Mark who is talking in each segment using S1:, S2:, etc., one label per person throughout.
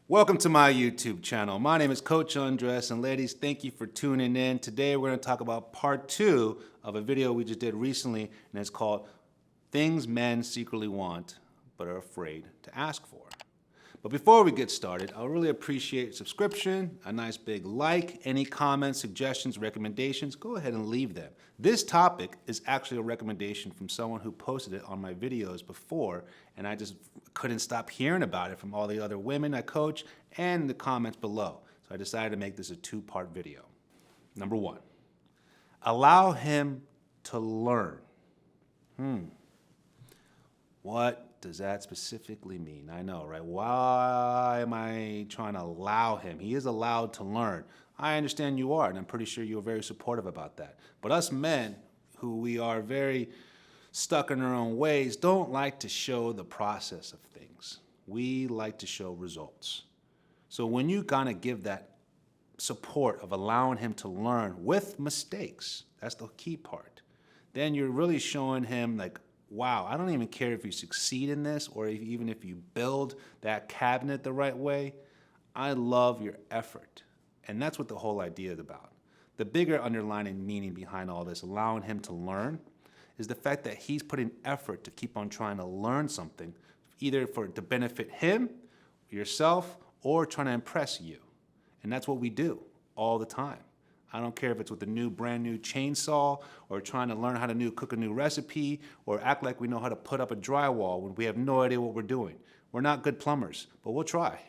S1: Welcome to my YouTube channel. My name is Coach Undress, and ladies, thank you for tuning in. Today we're going to talk about part 2 of a video we just did recently, and it's called Things Men Secretly Want But Are Afraid to Ask For. But before we get started, I really appreciate subscription, a nice big like, any comments, suggestions, recommendations, go ahead and leave them. This topic is actually a recommendation from someone who posted it on my videos before, and I just couldn't stop hearing about it from all the other women I coach and the comments below. So I decided to make this a 2-part video. Number 1, allow him to learn. What does that specifically mean? I know, right? Why am I trying to allow him? He is allowed to learn. I understand you are, and I'm pretty sure you're very supportive about that. But us men, who we are very stuck in our own ways, don't like to show the process of things. We like to show results. So when you kind of give that support of allowing him to learn with mistakes, that's the key part, then you're really showing him like, wow, I don't even care if you succeed in this or even if you build that cabinet the right way. I love your effort. And that's what the whole idea is about. The bigger underlying meaning behind all this, allowing him to learn, is the fact that he's putting effort to keep on trying to learn something, either to benefit him, yourself, or trying to impress you. And that's what we do all the time. I don't care if it's with a brand new chainsaw or trying to learn how to cook a new recipe or act like we know how to put up a drywall when we have no idea what we're doing. We're not good plumbers, but we'll try.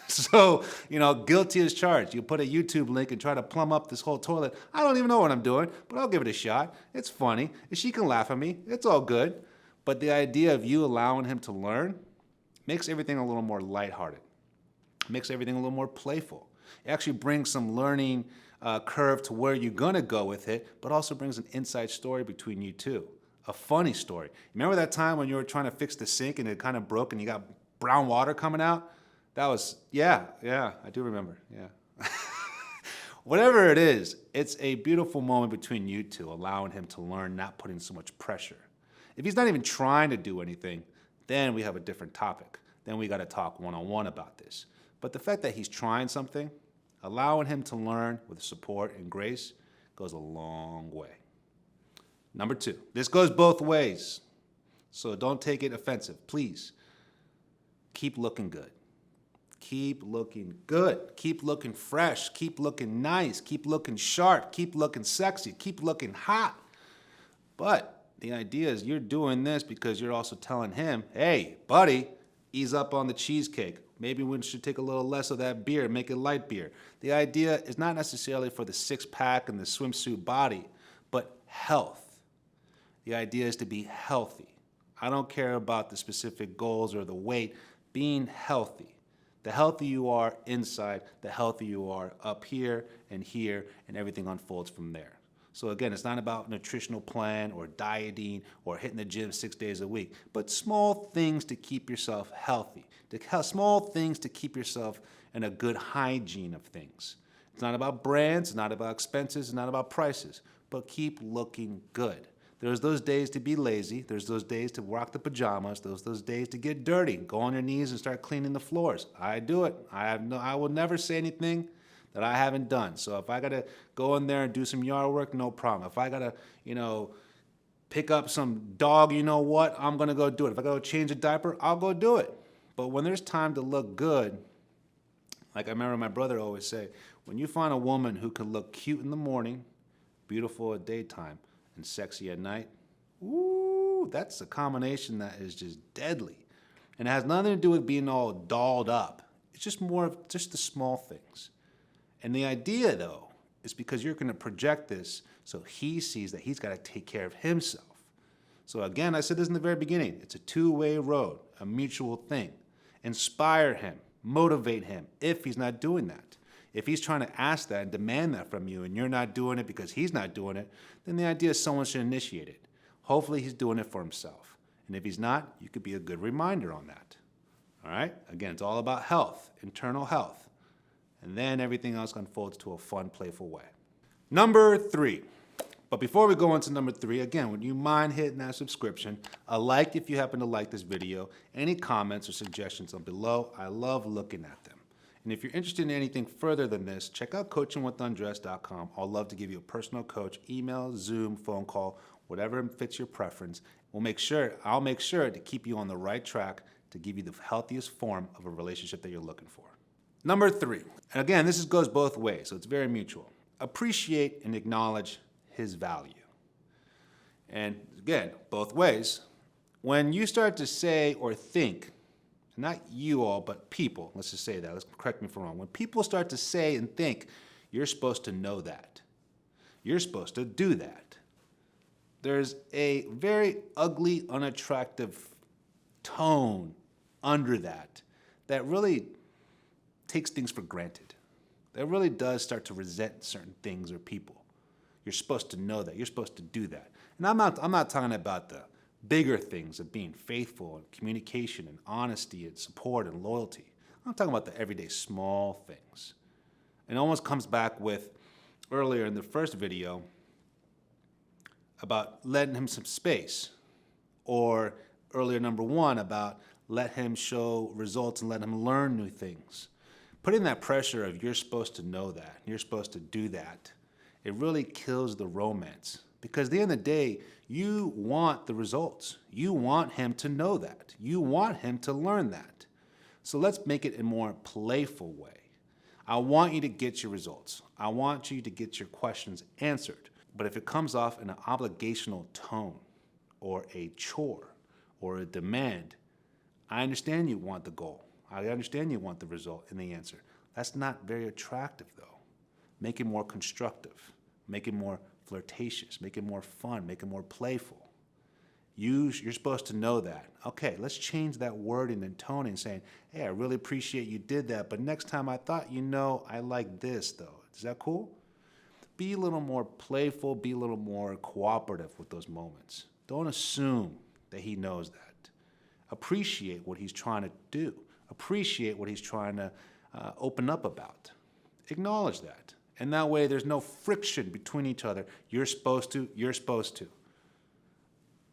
S1: So, guilty as charged. You put a YouTube link and try to plumb up this whole toilet. I don't even know what I'm doing, but I'll give it a shot. It's funny. She can laugh at me. It's all good. But the idea of you allowing him to learn makes everything a little more lighthearted. Makes everything a little more playful. It actually brings some learning curve to where you're going to go with it, but also brings an inside story between you two. A funny story. Remember that time when you were trying to fix the sink and it kind of broke and you got brown water coming out? That was, yeah, I do remember, yeah. Whatever it is, it's a beautiful moment between you two, allowing him to learn, not putting so much pressure. If he's not even trying to do anything, then we have a different topic. Then we got to talk one-on-one about this. But the fact that he's trying something, allowing him to learn with support and grace goes a long way. Number 2, this goes both ways, so don't take it offensive, please. Keep looking good. Keep looking good. Keep looking fresh. Keep looking nice. Keep looking sharp. Keep looking sexy. Keep looking hot. But the idea is you're doing this because you're also telling him, hey, buddy, ease up on the cheesecake. Maybe we should take a little less of that beer, make it light beer. The idea is not necessarily for the six-pack and the swimsuit body, but health. The idea is to be healthy. I don't care about the specific goals or the weight. Being healthy. The healthier you are inside, the healthier you are up here, and everything unfolds from there. So again, it's not about nutritional plan or dieting or hitting the gym 6 days a week, but small things to keep yourself healthy, small things to keep yourself in a good hygiene of things. It's not about brands, it's not about expenses, it's not about prices, but keep looking good. There's those days to be lazy, there's those days to rock the pajamas, those days to get dirty, go on your knees and start cleaning the floors. I do it. I will never say anything that I haven't done. So if I gotta go in there and do some yard work, no problem. If I gotta, pick up some dog, I'm gonna go do it. If I gotta change a diaper, I'll go do it. But when there's time to look good, like I remember my brother always say, when you find a woman who can look cute in the morning, beautiful at daytime, and sexy at night, ooh, that's a combination that is just deadly. And it has nothing to do with being all dolled up. It's just more of just the small things. And the idea, though, is because you're going to project this so he sees that he's got to take care of himself. So again, I said this in the very beginning. It's a two-way road, a mutual thing. Inspire him, motivate him if he's not doing that. If he's trying to ask that and demand that from you and you're not doing it because he's not doing it, then the idea is someone should initiate it. Hopefully he's doing it for himself. And if he's not, you could be a good reminder on that. All right? Again, it's all about health, internal health. And then everything else unfolds to a fun, playful way. Number 3. But before we go into number 3, again, would you mind hitting that subscription, a like if you happen to like this video, any comments or suggestions below? I love looking at them. And if you're interested in anything further than this, check out coachingwithundress.com. I'll love to give you a personal coach, email, Zoom, phone call, whatever fits your preference. I'll make sure to keep you on the right track to give you the healthiest form of a relationship that you're looking for. Number 3, and again, this goes both ways, so it's very mutual. Appreciate and acknowledge his value. And again, both ways. When you start to say or think, not you all, but people, let's just say that, let's correct me if I'm wrong. When people start to say and think, you're supposed to know that. You're supposed to do that. There's a very ugly, unattractive tone under that really takes things for granted. That really does start to resent certain things or people. You're supposed to know that. You're supposed to do that. And I'm not talking about the bigger things of being faithful and communication and honesty and support and loyalty. I'm talking about the everyday small things. It almost comes back with earlier in the first video about letting him some space, or earlier number 1 about let him show results and let him learn new things. Putting that pressure of you're supposed to know that, you're supposed to do that, it really kills the romance. Because at the end of the day, you want the results. You want him to know that. You want him to learn that. So let's make it a more playful way. I want you to get your results. I want you to get your questions answered. But if it comes off in an obligational tone or a chore or a demand, I understand you want the goal. I understand you want the result and the answer. That's not very attractive, though. Make it more constructive. Make it more flirtatious. Make it more fun. Make it more playful. You're supposed to know that. Okay, let's change that wording and tone and saying, hey, I really appreciate you did that, but next time I thought I like this, though. Is that cool? Be a little more playful. Be a little more cooperative with those moments. Don't assume that he knows that. Appreciate what he's trying to do. Appreciate what he's trying to open up about. Acknowledge that. And that way there's no friction between each other. You're supposed to, you're supposed to.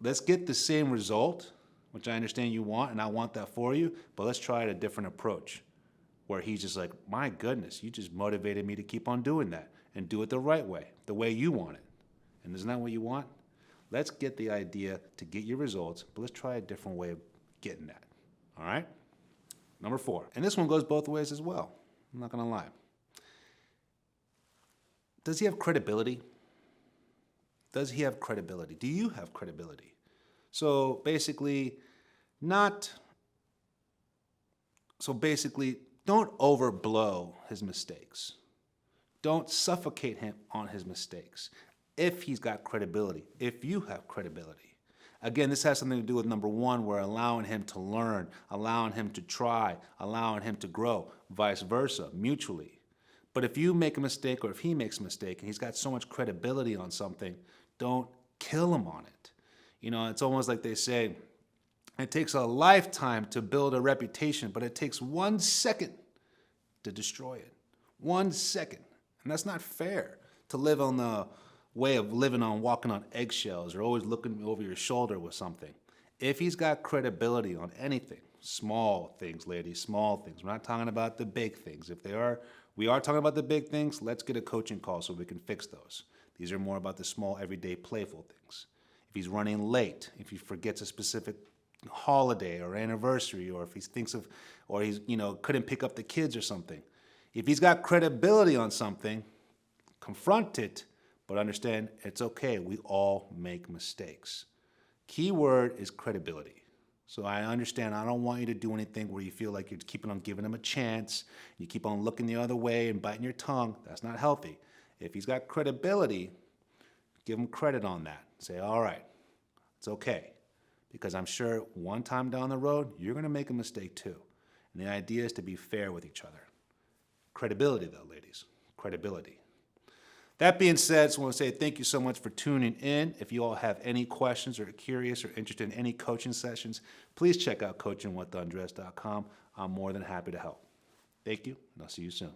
S1: Let's get the same result, which I understand you want, and I want that for you, but let's try a different approach where he's just like, my goodness, you just motivated me to keep on doing that and do it the right way, the way you want it. And isn't that what you want? Let's get the idea to get your results, but let's try a different way of getting that. All right? Number 4, and this one goes both ways as well. I'm not going to lie. Does he have credibility? Does he have credibility? Do you have credibility? So basically, don't overblow his mistakes. Don't suffocate him on his mistakes. If he's got credibility, if you have credibility. Again, this has something to do with number 1, where allowing him to learn, allowing him to try, allowing him to grow, vice versa, mutually. But if you make a mistake or if he makes a mistake and he's got so much credibility on something, don't kill him on it. It's almost like they say, it takes a lifetime to build a reputation, but it takes 1 second to destroy it. 1 second. And that's not fair to live on the way of living on walking on eggshells or always looking over your shoulder with something. If he's got credibility on anything, small things, ladies, small things. We're not talking about the big things. We are talking about the big things. Let's get a coaching call so we can fix those. These are more about the small, everyday, playful things. If he's running late, if he forgets a specific holiday or anniversary, or if he thinks of, or he's, couldn't pick up the kids or something. If he's got credibility on something, confront it, but understand it's okay. We all make mistakes. Key word is credibility. So I understand I don't want you to do anything where you feel like you're keeping on giving him a chance. You keep on looking the other way and biting your tongue. That's not healthy. If he's got credibility, give him credit on that. Say, all right, it's okay. Because I'm sure one time down the road, you're going to make a mistake too. And the idea is to be fair with each other. Credibility though, ladies. Credibility. That being said, I just want to say thank you so much for tuning in. If you all have any questions or are curious or interested in any coaching sessions, please check out coachingwithundress.com. I'm more than happy to help. Thank you, and I'll see you soon.